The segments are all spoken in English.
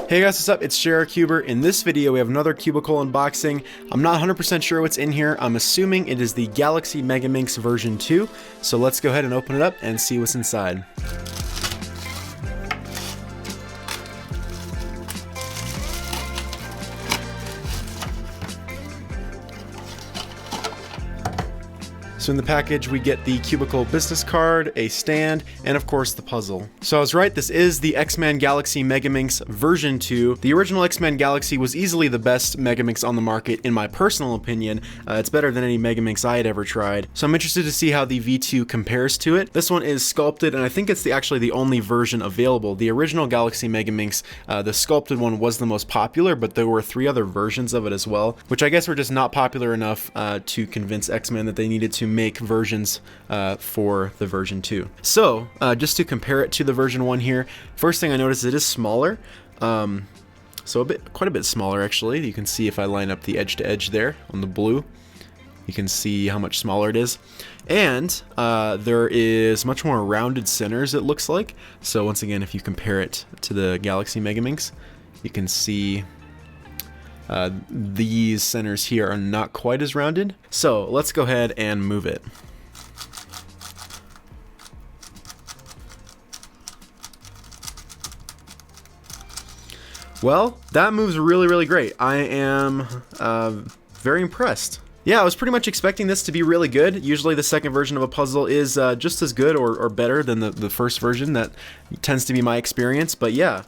Hey guys, what's up? It's JRCuber. In this video, we have another cubicle unboxing. I'm not 100% sure what's in here. I'm assuming it is the Galaxy Megaminx version 2. So let's go ahead and open it up and see what's inside. So in the package, we get the cubicle business card, a stand, and of course the puzzle. So I was right, this is the X-Men Galaxy Megaminx version 2. The original X-Men Galaxy was easily the best Megaminx on the market, in my personal opinion. It's better than any Megaminx I had ever tried. So I'm interested to see how the V2 compares to it. This one is sculpted, and I think it's actually the only version available. The original Galaxy Megaminx, the sculpted one was the most popular, but there were 3 other versions of it as well, which I guess were just not popular enough to convince X-Men that they needed to make versions for the version 2. So just to compare it to the version 1 here, first thing I noticed, it is smaller. So quite a bit smaller actually. You can see if I line up the edge to edge there on the blue, you can see how much smaller it is. And there is much more rounded centers, it looks like. So once again, if you compare it to the Galaxy Megaminx, you can see these centers here are not quite as rounded. So let's go ahead and move it. Well, that moves really great. I am very impressed. Yeah, I was pretty much expecting this to be really good. Usually the second version of a puzzle is just as good or better than the first version. That tends to be my experience. But yeah,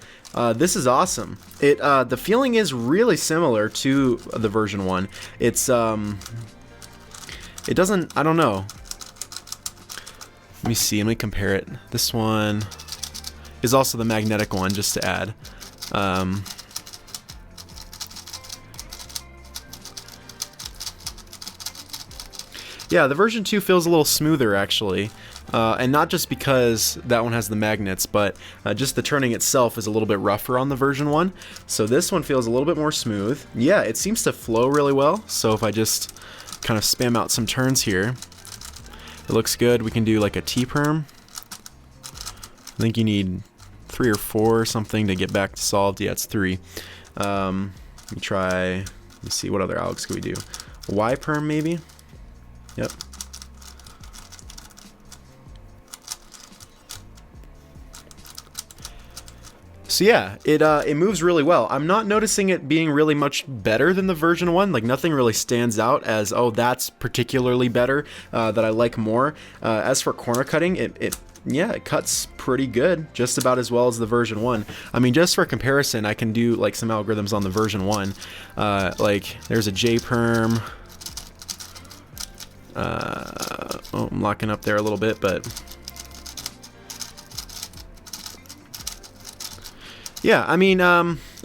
this is awesome. The feeling is really similar to the version 1. It's it doesn't, I don't know. Let me see, let me compare it. This one is also the magnetic one, just to add. Yeah, the version 2 feels a little smoother actually, and not just because that one has the magnets, but just the turning itself is a little bit rougher on the version 1. So this one feels a little bit more smooth. Yeah, it seems to flow really well, so if I just kind of spam out some turns here, it looks good. We can do like a T-perm. I think you need 3 or 4 or something to get back to solved. Yeah, it's 3. Let me try, let me see, what other Alex can we do? Y-perm maybe? Yep. So yeah, it moves really well. I'm not noticing it being really much better than the version 1. Like nothing really stands out as, oh, that's particularly better, that I like more. As for corner cutting, yeah, it cuts pretty good, just about as well as the version 1. I mean, just for comparison, I can do like some algorithms on the version 1. Like there's a J-perm. Oh, I'm locking up there a little bit, but yeah, I mean,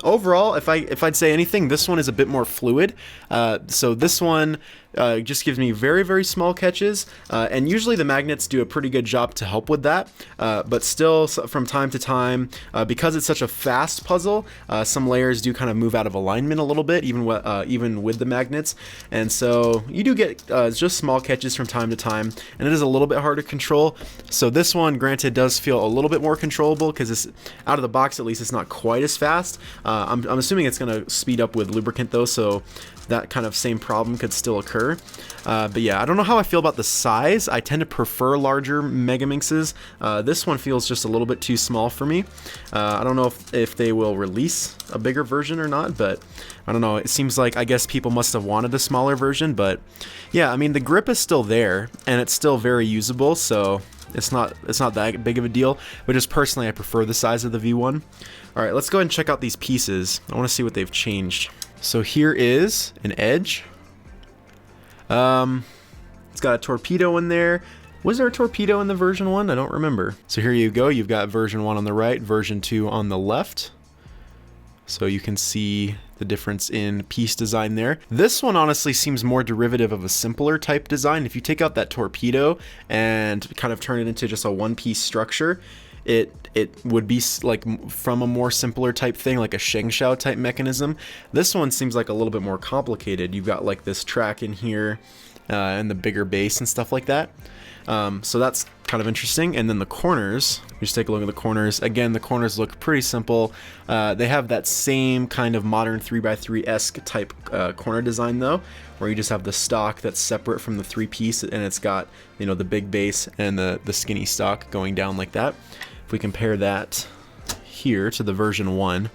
overall, if I'd say anything, this one is a bit more fluid. So this one just gives me very small catches, and usually the magnets do a pretty good job to help with that. But still, from time to time, because it's such a fast puzzle, some layers do kind of move out of alignment a little bit, even with the magnets. And so you do get just small catches from time to time, and it is a little bit hard to control. So this one, granted, does feel a little bit more controllable because it's out of the box. At least it's not quite as fast. I'm assuming it's going to speed up with lubricant though, so that kind of same problem could still occur. But yeah, I don't know how I feel about the size. I tend to prefer larger Megaminxes. This one feels just a little bit too small for me. I don't know if they will release a bigger version or not, but I don't know. It seems like, I guess people must have wanted a smaller version, but yeah, I mean, the grip is still there and it's still very usable, so it's not that big of a deal, but just personally I prefer the size of the V1. Alright, let's go ahead and check out these pieces. I want to see what they've changed. So here is an edge. It's got a torpedo in there. Was there a torpedo in the version 1? I don't remember. So here you go. You've got version 1 on the right, version 2 on the left. So you can see the difference in piece design there. This one honestly seems more derivative of a simpler type design. If you take out that torpedo and kind of turn it into just a one-piece structure, it would be like from a more simpler type thing, like a Shengshao type mechanism. This one seems like a little bit more complicated. You've got like this track in here and the bigger base and stuff like that. So that's kind of interesting. And then the corners, just take a look at the corners. Again, the corners look pretty simple. They have that same kind of modern 3x3-esque type corner design though, where you just have the stock that's separate from the 3-piece, and it's got, you know, the big base and the skinny stock going down like that. If we compare that here to the version 1,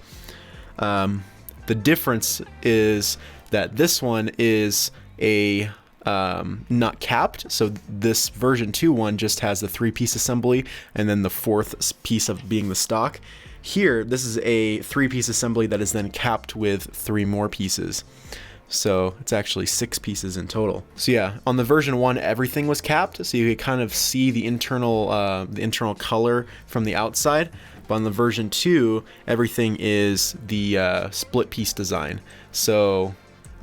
the difference is that this one is a not capped, so this version 2 one just has the 3-piece assembly and then the 4th piece of being the stock. Here, this is a 3-piece assembly that is then capped with 3 more pieces. So it's actually 6 pieces in total. So yeah, on the version 1, everything was capped, so you could kind of see the internal color from the outside. But on the version 2, everything is the split piece design. So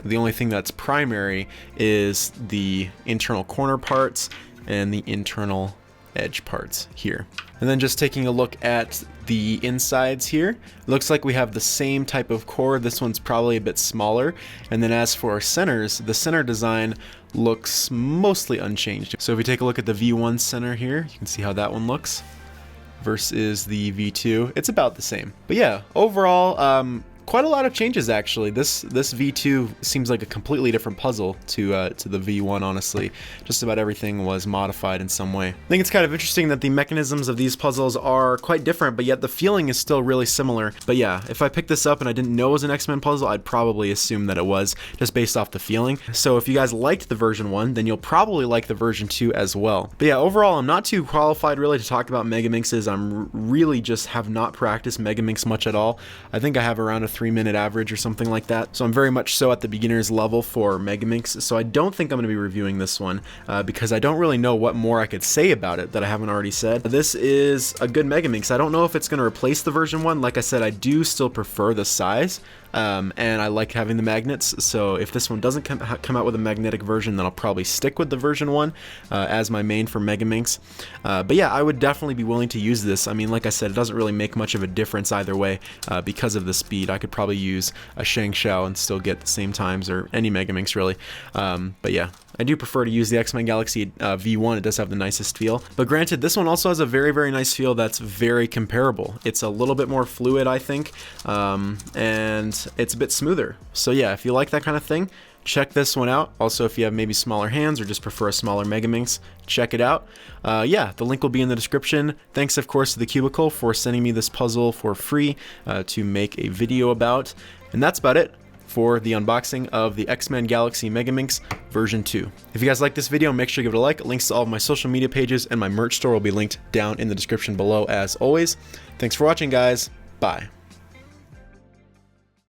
the only thing that's primary is the internal corner parts and the internal edge parts here. And then just taking a look at the insides here, looks like we have the same type of core. This one's probably a bit smaller. And then as for our centers, the center design looks mostly unchanged. So if we take a look at the V1 center here, you can see how that one looks versus the V2. It's about the same. But yeah, overall, quite a lot of changes actually. This V2 seems like a completely different puzzle to the V1, honestly. Just about everything was modified in some way. I think it's kind of interesting that the mechanisms of these puzzles are quite different, but yet the feeling is still really similar. But yeah, if I picked this up and I didn't know it was an X-Men puzzle, I'd probably assume that it was, just based off the feeling. So if you guys liked the version 1, then you'll probably like the version 2 as well. But yeah, overall, I'm not too qualified really to talk about Megaminxes. I'm really just have not practiced Megaminx much at all. I think I have around a 3-minute average or something like that. So I'm very much so at the beginner's level for Megaminx. So I don't think I'm going to be reviewing this one because I don't really know what more I could say about it that I haven't already said. This is a good Megaminx. I don't know if it's going to replace the version 1. Like I said, I do still prefer the size. And I like having the magnets, so if this one doesn't come out with a magnetic version, then I'll probably stick with the version 1 as my main for Megaminx. But yeah, I would definitely be willing to use this. I mean, like I said, it doesn't really make much of a difference either way because of the speed. I could probably use a Shang-Shao and still get the same times, or any Megaminx really. But yeah, I do prefer to use the X-Men Galaxy V1. It does have the nicest feel. But granted, this one also has a very, very nice feel that's very comparable. It's a little bit more fluid, I think, and it's a bit smoother. So yeah, if you like that kind of thing, check this one out. Also, if you have maybe smaller hands or just prefer a smaller Megaminx, check it out. Yeah, the link will be in the description. Thanks, of course, to the Cubicle for sending me this puzzle for free to make a video about. And that's about it for the unboxing of the X-Men Galaxy Megaminx version 2. If you guys like this video, make sure to give it a like. Links to all of my social media pages and my merch store will be linked down in the description below as always. Thanks for watching, guys. Bye.